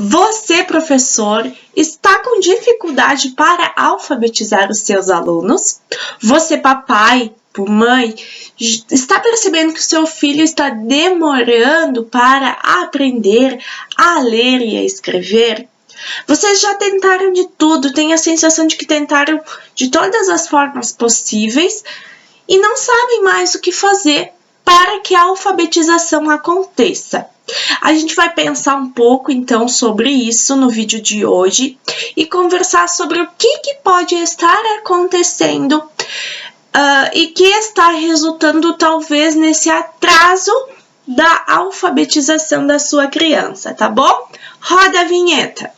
Você, professor, está com dificuldade para alfabetizar os seus alunos? Você, papai, mãe, está percebendo que o seu filho está demorando para aprender a ler e a escrever? Vocês já tentaram de tudo, têm a sensação de que tentaram de todas as formas possíveis e não sabem mais o que fazer para que a alfabetização aconteça. A gente vai pensar um pouco então sobre isso no vídeo de hoje e conversar sobre o que pode estar acontecendo e que está resultando talvez nesse atraso da alfabetização da sua criança, tá bom? Roda a vinheta!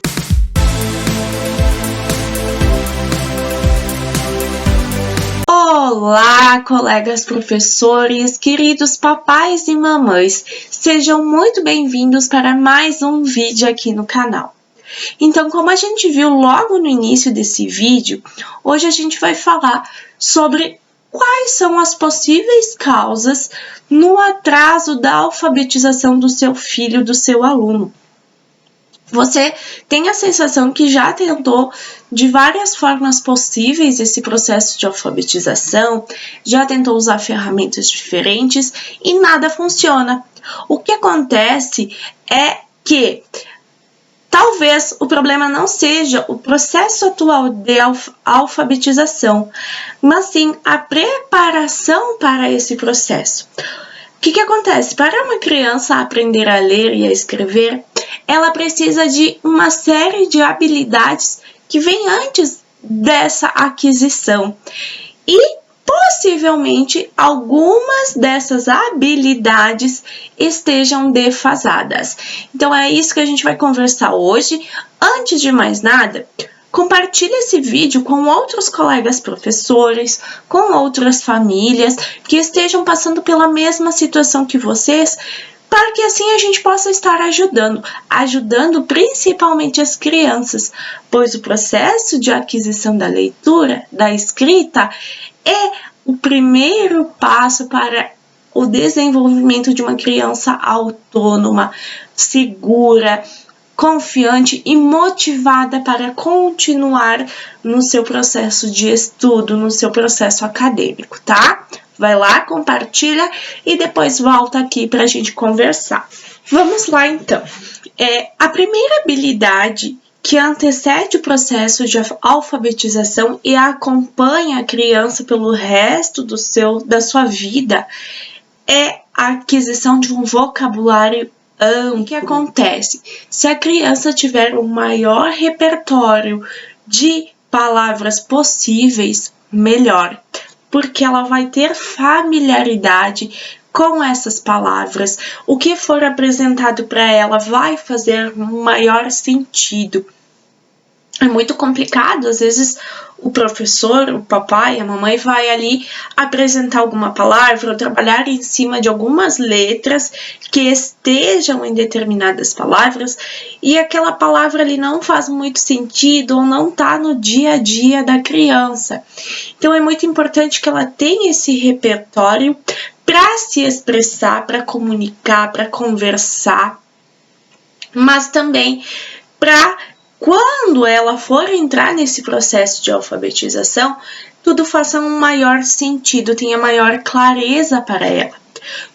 Olá, colegas professores, queridos papais e mamães, sejam muito bem-vindos para mais um vídeo aqui no canal. Então, como a gente viu logo no início desse vídeo, hoje a gente vai falar sobre quais são as possíveis causas no atraso da alfabetização do seu filho, do seu aluno. Você tem a sensação que já tentou de várias formas possíveis esse processo de alfabetização, já tentou usar ferramentas diferentes e nada funciona. O que acontece é que talvez o problema não seja o processo atual de alfabetização, mas sim a preparação para esse processo. O que acontece? Para uma criança aprender a ler e a escrever, ela precisa de uma série de habilidades que vem antes dessa aquisição. E possivelmente algumas dessas habilidades estejam defasadas. Então é isso que a gente vai conversar hoje. Antes de mais nada, compartilhe esse vídeo com outros colegas professores, com outras famílias que estejam passando pela mesma situação que vocês, para que assim a gente possa estar ajudando principalmente as crianças, pois o processo de aquisição da leitura, da escrita, é o primeiro passo para o desenvolvimento de uma criança autônoma, segura, confiante e motivada para continuar no seu processo de estudo, no seu processo acadêmico, tá? Vai lá, compartilha e depois volta aqui para a gente conversar. Vamos lá, então. A primeira habilidade que antecede o processo de alfabetização e acompanha a criança pelo resto da sua vida é a aquisição de um vocabulário amplo. O que acontece? Se a criança tiver um maior repertório de palavras possíveis, melhor, porque ela vai ter familiaridade com essas palavras. O que for apresentado para ela vai fazer maior sentido. É muito complicado, às vezes o professor, o papai, a mamãe vai ali apresentar alguma palavra ou trabalhar em cima de algumas letras que estejam em determinadas palavras e aquela palavra ali não faz muito sentido ou não está no dia a dia da criança. Então é muito importante que ela tenha esse repertório para se expressar, para comunicar, para conversar, mas também para quando ela for entrar nesse processo de alfabetização, tudo faça um maior sentido, tenha maior clareza para ela.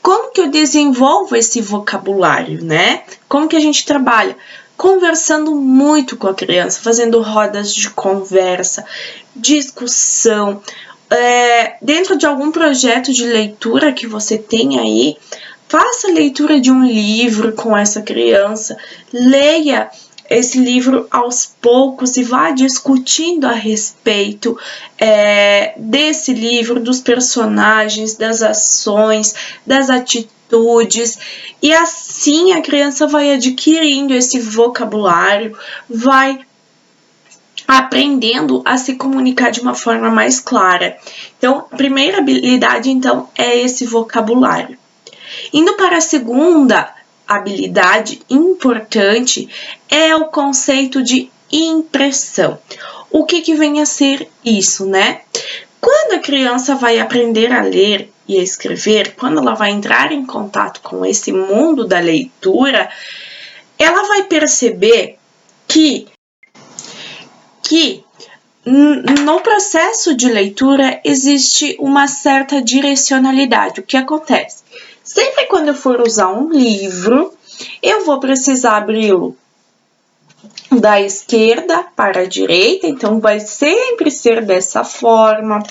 Como que eu desenvolvo esse vocabulário, né? Como que a gente trabalha? Conversando muito com a criança, fazendo rodas de conversa, discussão. Dentro de algum projeto de leitura que você tem aí, faça a leitura de um livro com essa criança, leia esse livro aos poucos e vá discutindo a respeito desse livro, dos personagens, das ações, das atitudes, e assim a criança vai adquirindo esse vocabulário, vai aprendendo a se comunicar de uma forma mais clara. Então, a primeira habilidade, então, é esse vocabulário. Indo para a segunda habilidade importante é o conceito de impressão. O que vem a ser isso, né? Quando a criança vai aprender a ler e a escrever, quando ela vai entrar em contato com esse mundo da leitura, ela vai perceber que no processo de leitura existe uma certa direcionalidade. O que acontece? Sempre quando eu for usar um livro, eu vou precisar abri-lo da esquerda para a direita, então vai sempre ser dessa forma.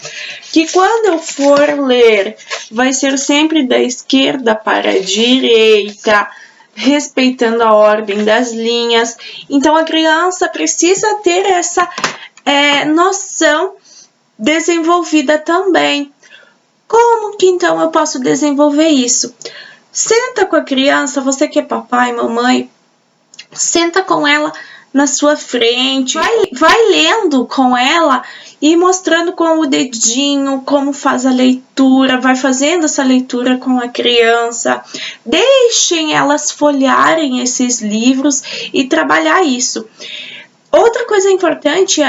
Que quando eu for ler, vai ser sempre da esquerda para a direita, respeitando a ordem das linhas. Então a criança precisa ter essa noção desenvolvida também. Como que então eu posso desenvolver isso? Senta com a criança, você que é papai, mamãe, senta com ela na sua frente, vai lendo com ela e mostrando com o dedinho como faz a leitura, vai fazendo essa leitura com a criança. Deixem elas folhearem esses livros e trabalhar isso. Outra coisa importante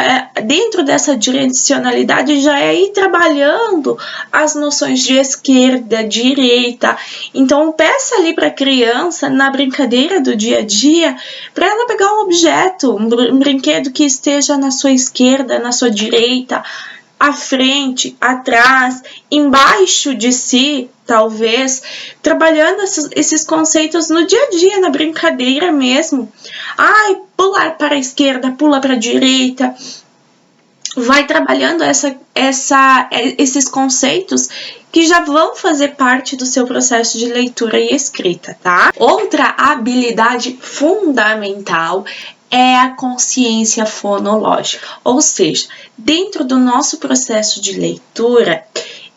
dentro dessa direcionalidade já é ir trabalhando as noções de esquerda, direita. Então peça ali para a criança, na brincadeira do dia a dia, para ela pegar um objeto, um brinquedo que esteja na sua esquerda, na sua direita, à frente, atrás, embaixo de si, talvez, trabalhando esses conceitos no dia a dia, na brincadeira mesmo. Ai, pular para a esquerda, pula para a direita. Vai trabalhando esses conceitos que já vão fazer parte do seu processo de leitura e escrita, tá? Outra habilidade fundamental é a consciência fonológica, ou seja, dentro do nosso processo de leitura,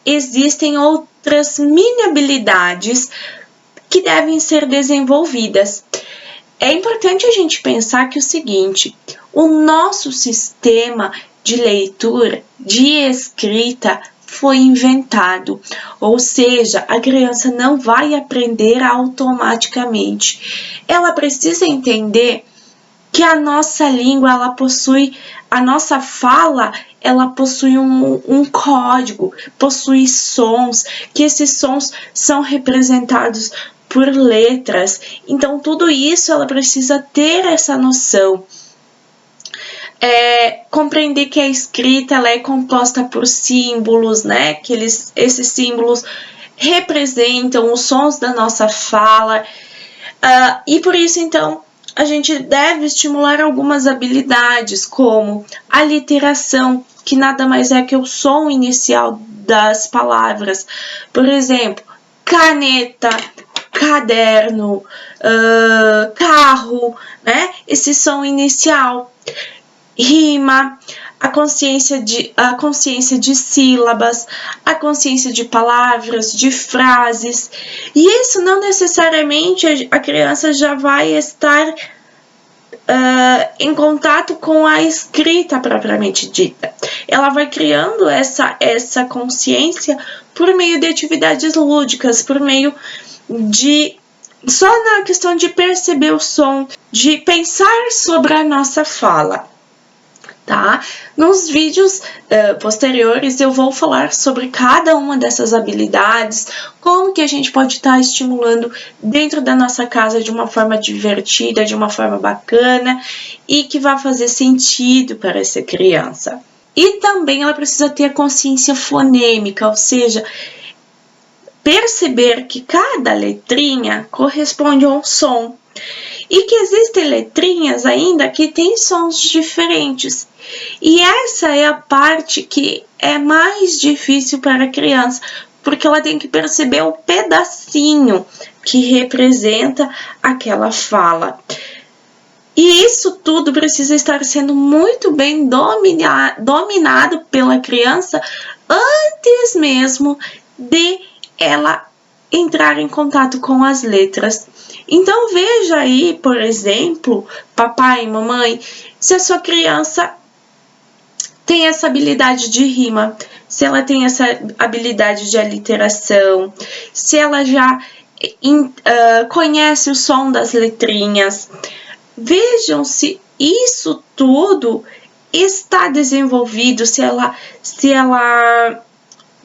existem outras mini habilidades que devem ser desenvolvidas. É importante a gente pensar que o seguinte, o nosso sistema de leitura, de escrita, foi inventado, ou seja, a criança não vai aprender automaticamente. Ela precisa entender que a nossa língua, a nossa fala, ela possui um código, possui sons, que esses sons são representados por letras. Então, tudo isso ela precisa ter essa noção. Compreender que a escrita ela é composta por símbolos, né? Que esses símbolos representam os sons da nossa fala. E por isso, então, a gente deve estimular algumas habilidades, como a literação, que nada mais é que o som inicial das palavras. Por exemplo, caneta, caderno, carro, né? Esse som inicial. Rima, a consciência de sílabas, a consciência de palavras, de frases. E isso não necessariamente a criança já vai estar em contato com a escrita propriamente dita. Ela vai criando essa consciência por meio de atividades lúdicas, por meio de só na questão de perceber o som, de pensar sobre a nossa fala. Tá? Nos vídeos posteriores eu vou falar sobre cada uma dessas habilidades, como que a gente pode estar estimulando dentro da nossa casa de uma forma divertida, de uma forma bacana e que vai fazer sentido para essa criança. E também ela precisa ter consciência fonêmica, ou seja, perceber que cada letrinha corresponde a um som. E que existem letrinhas ainda que têm sons diferentes. E essa é a parte que é mais difícil para a criança, porque ela tem que perceber o pedacinho que representa aquela fala. E isso tudo precisa estar sendo muito bem dominado pela criança antes mesmo de ela entrar em contato com as letras. Então veja aí, por exemplo, papai e mamãe, se a sua criança tem essa habilidade de rima, se ela tem essa habilidade de aliteração, se ela já conhece o som das letrinhas. Vejam se isso tudo está desenvolvido, se ela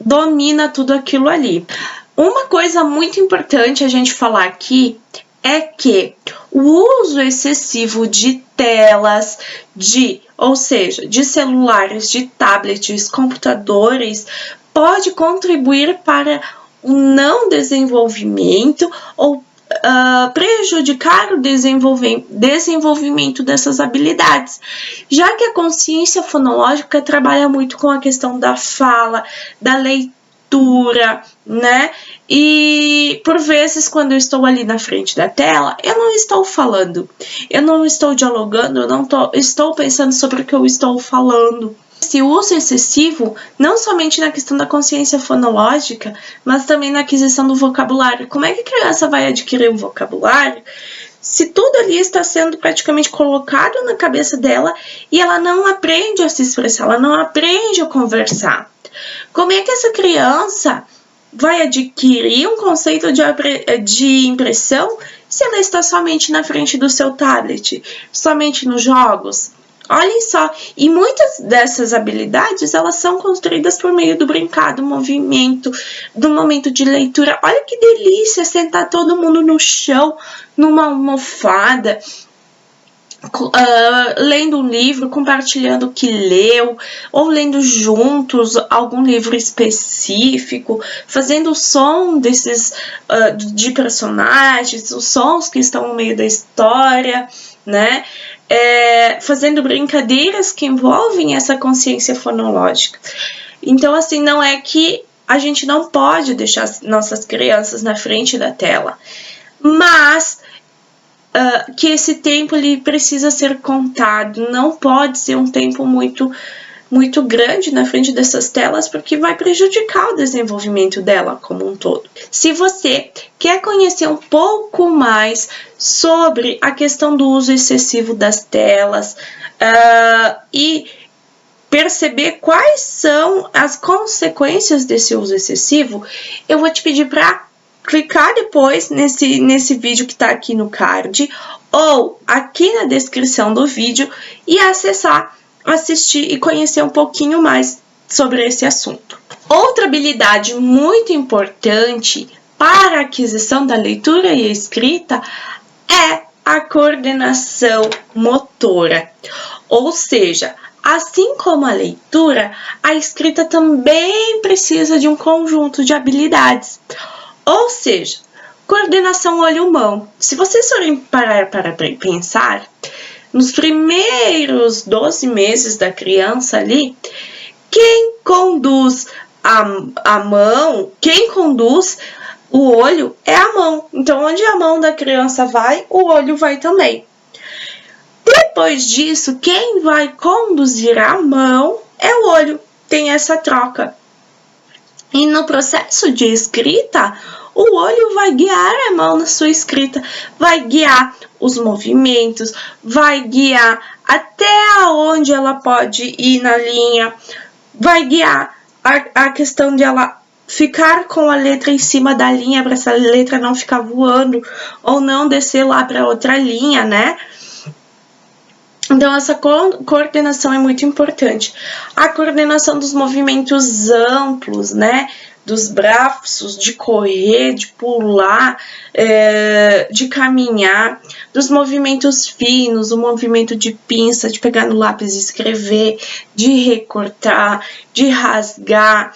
domina tudo aquilo ali. Uma coisa muito importante a gente falar aqui é que o uso excessivo de telas, ou seja, de celulares, de tablets, computadores, pode contribuir para o não desenvolvimento ou prejudicar o desenvolvimento dessas habilidades, já que a consciência fonológica trabalha muito com a questão da fala, da leitura, né? E por vezes, quando eu estou ali na frente da tela, eu não estou falando, eu não estou dialogando, eu não estou pensando sobre o que eu estou falando. Esse uso excessivo, não somente na questão da consciência fonológica, mas também na aquisição do vocabulário. Como é que a criança vai adquirir um vocabulário se tudo ali está sendo praticamente colocado na cabeça dela e ela não aprende a se expressar, ela não aprende a conversar? Como é que essa criança vai adquirir um conceito de impressão se ela está somente na frente do seu tablet, somente nos jogos? Olhem só, e muitas dessas habilidades, elas são construídas por meio do brincar, do movimento, do momento de leitura. Olha que delícia sentar todo mundo no chão, numa almofada, lendo um livro, compartilhando o que leu, ou lendo juntos algum livro específico, fazendo o som de personagens, os sons que estão no meio da história, né? Fazendo brincadeiras que envolvem essa consciência fonológica. Então, assim, não é que a gente não pode deixar nossas crianças na frente da tela, mas que esse tempo ele precisa ser contado, não pode ser um tempo muito grande na frente dessas telas, porque vai prejudicar o desenvolvimento dela como um todo. Se você quer conhecer um pouco mais sobre a questão do uso excessivo das telas e perceber quais são as consequências desse uso excessivo, eu vou te pedir para clicar depois nesse vídeo que está aqui no card ou aqui na descrição do vídeo e acessar, assistir e conhecer um pouquinho mais sobre esse assunto. Outra habilidade muito importante para a aquisição da leitura e escrita é a coordenação motora, ou seja, assim como a leitura, a escrita também precisa de um conjunto de habilidades. Ou seja, coordenação olho-mão. Se vocês forem parar para pensar, nos primeiros 12 meses da criança ali, quem conduz a mão, quem conduz o olho é a mão. Então, onde a mão da criança vai, o olho vai também. Depois disso, quem vai conduzir a mão é o olho. Tem essa troca. E no processo de escrita, o olho vai guiar a mão na sua escrita, vai guiar os movimentos, vai guiar até onde ela pode ir na linha, vai guiar a questão de ela ficar com a letra em cima da linha para essa letra não ficar voando ou não descer lá para outra linha, né? Então, essa coordenação é muito importante. A coordenação dos movimentos amplos, né? Dos braços, de correr, de pular, de caminhar, dos movimentos finos, o movimento de pinça, de pegar no lápis e escrever, de recortar, de rasgar,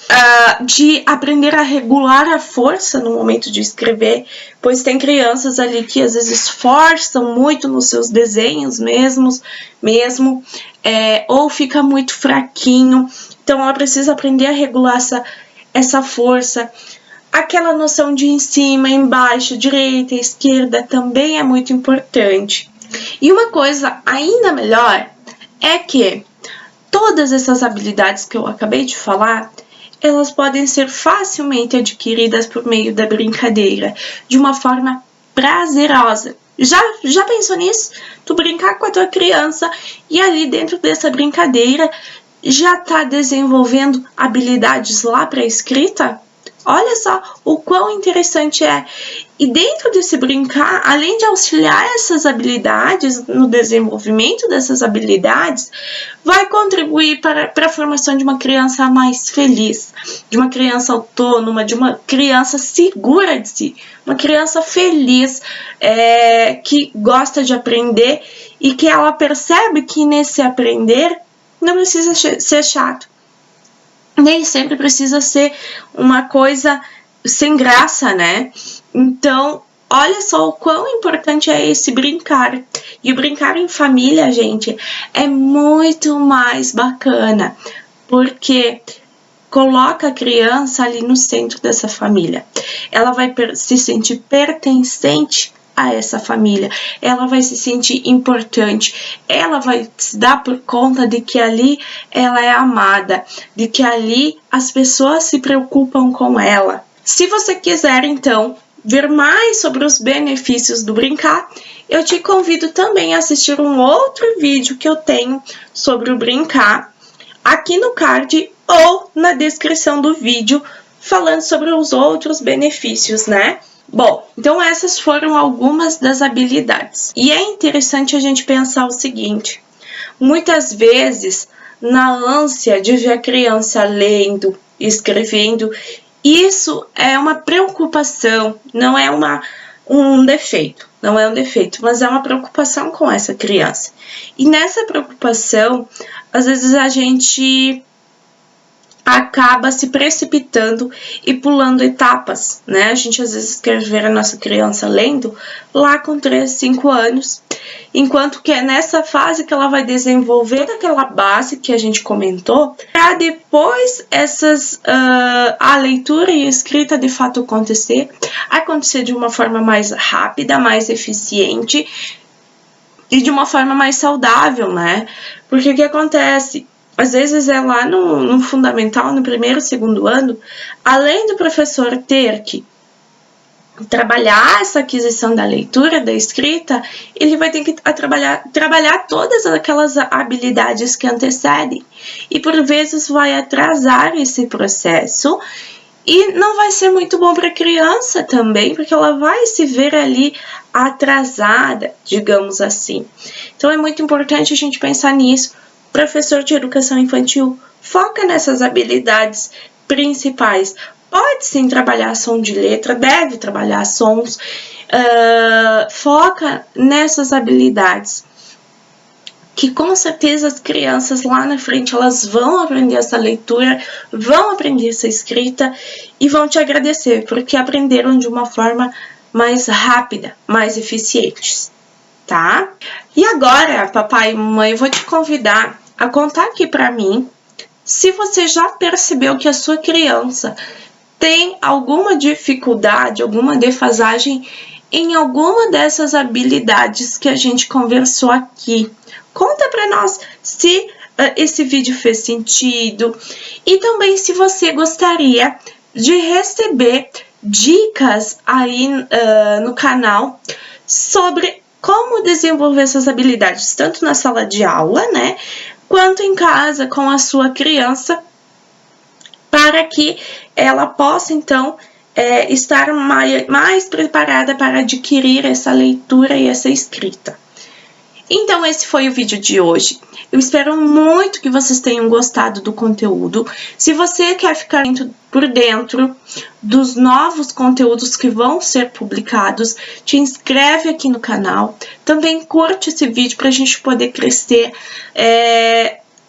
de aprender a regular a força no momento de escrever, pois tem crianças ali que às vezes forçam muito nos seus desenhos mesmo, ou fica muito fraquinho, então ela precisa aprender a regular essa força. Aquela noção de em cima, embaixo, direita, esquerda também é muito importante. E uma coisa ainda melhor é que todas essas habilidades que eu acabei de falar, elas podem ser facilmente adquiridas por meio da brincadeira, de uma forma prazerosa. Já pensou nisso? Tu brincar com a tua criança e ali dentro dessa brincadeira já está desenvolvendo habilidades lá para a escrita? Olha só o quão interessante é. E dentro desse brincar, além de auxiliar essas habilidades, no desenvolvimento dessas habilidades, vai contribuir para a formação de uma criança mais feliz, de uma criança autônoma, de uma criança segura de si, uma criança feliz, que gosta de aprender e que ela percebe que nesse aprender não precisa ser chato. Nem sempre precisa ser uma coisa sem graça, né? Então, olha só o quão importante é esse brincar. E o brincar em família, gente, é muito mais bacana, porque coloca a criança ali no centro dessa família. Ela vai se sentir pertencente a essa família, ela vai se sentir importante, ela vai se dar por conta de que ali ela é amada, de que ali as pessoas se preocupam com ela. Se você quiser, então, ver mais sobre os benefícios do brincar, eu te convido também a assistir um outro vídeo que eu tenho sobre o brincar, aqui no card ou na descrição do vídeo, falando sobre os outros benefícios, né? Bom, então essas foram algumas das habilidades. E é interessante a gente pensar o seguinte: muitas vezes, na ânsia de ver a criança lendo, escrevendo, isso é uma preocupação, não é um defeito, não é um defeito, mas é uma preocupação com essa criança. E nessa preocupação, às vezes a gente acaba se precipitando e pulando etapas, né? A gente às vezes quer ver a nossa criança lendo lá com 3, 5 anos, enquanto que é nessa fase que ela vai desenvolver aquela base que a gente comentou, para depois a leitura e a escrita de fato acontecer de uma forma mais rápida, mais eficiente e de uma forma mais saudável, né? Porque o que acontece? Às vezes é lá no fundamental, no primeiro, segundo ano, além do professor ter que trabalhar essa aquisição da leitura, da escrita, ele vai ter que trabalhar todas aquelas habilidades que antecedem. E por vezes vai atrasar esse processo e não vai ser muito bom para a criança também, porque ela vai se ver ali atrasada, digamos assim. Então é muito importante a gente pensar nisso. Professor de educação infantil, foca nessas habilidades principais. Pode sim trabalhar som de letra, deve trabalhar sons, foca nessas habilidades, que com certeza as crianças lá na frente elas vão aprender essa leitura, vão aprender essa escrita e vão te agradecer, porque aprenderam de uma forma mais rápida, mais eficiente, tá? E agora, papai e mamãe, eu vou te convidar a contar aqui para mim se você já percebeu que a sua criança tem alguma dificuldade, alguma defasagem em alguma dessas habilidades que a gente conversou aqui. Conta para nós se esse vídeo fez sentido e também se você gostaria de receber dicas aí no canal sobre como desenvolver essas habilidades, tanto na sala de aula, né, quanto em casa com a sua criança, para que ela possa, então, estar mais preparada para adquirir essa leitura e essa escrita. Então, esse foi o vídeo de hoje. Eu espero muito que vocês tenham gostado do conteúdo. Se você quer ficar por dentro dos novos conteúdos que vão ser publicados, te inscreve aqui no canal. Também curte esse vídeo para a gente poder crescer.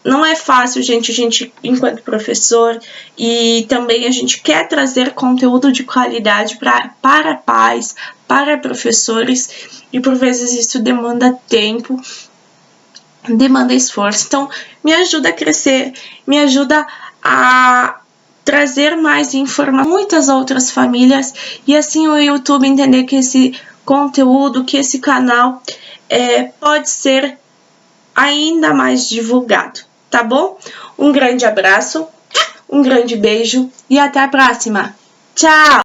Não é fácil, gente, a gente, enquanto professor, e também a gente quer trazer conteúdo de qualidade para pais, para professores, e por vezes isso demanda tempo, demanda esforço. Então, me ajuda a crescer, me ajuda a trazer mais informações para muitas outras famílias, e assim o YouTube entender que esse conteúdo, que esse canal pode ser ainda mais divulgado. Tá bom? Um grande abraço, um grande beijo e até a próxima. Tchau!